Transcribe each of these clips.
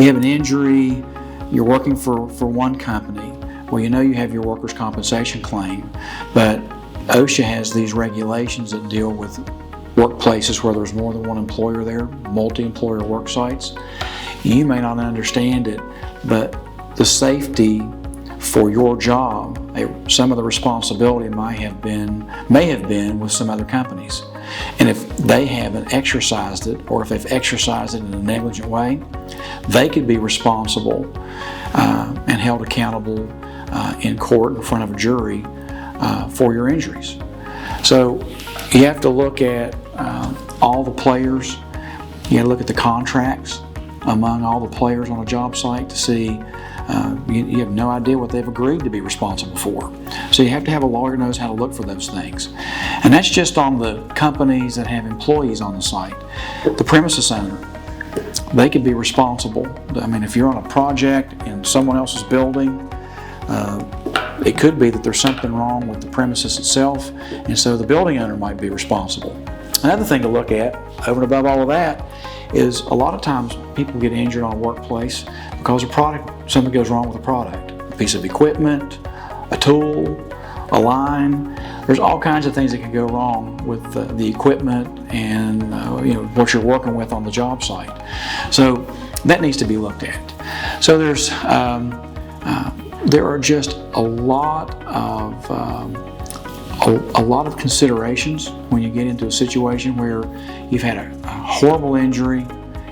You have an injury, you're working for one company. Well, you know you have your workers' compensation claim, but OSHA has these regulations that deal with workplaces where there's more than one employer there, multi-employer work sites. You may not understand it, but the safety for your job, some of the responsibility may have been with some other companies. And if they haven't exercised it, or if they've exercised it in a negligent way, they could be responsible and held accountable in court in front of a jury for your injuries. So you have to look at all the players. You have to look at the contracts among all the players on a job site to see you have no idea what they've agreed to be responsible for. So you have to have a lawyer who knows how to look for those things. And that's just on the companies that have employees on the site. The premises owner, they could be responsible. I mean, if you're on a project in someone else's building, it could be that there's something wrong with the premises itself, and so the building owner might be responsible. Another thing to look at, over and above all of that, is a lot of times people get injured on a workplace because something goes wrong with a product. A piece of equipment, a tool, a line. There's all kinds of things that can go wrong with the equipment and what you're working with on the job site. So that needs to be looked at. So there are just a lot of considerations when you get into a situation where you've had a horrible injury,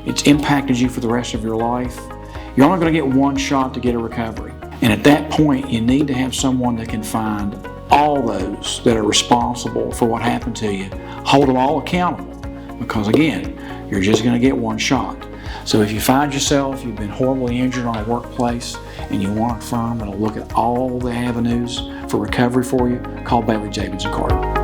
it's impacted you for the rest of your life. You're only going to get one shot to get a recovery. And at that point, you need to have someone that can find all those that are responsible for what happened to you, hold them all accountable, because again, you're just going to get one shot. So if you find yourself, you've been horribly injured on a workplace, and you want a firm that'll look at all the avenues for recovery for you, call Bailey, Javins, Carter.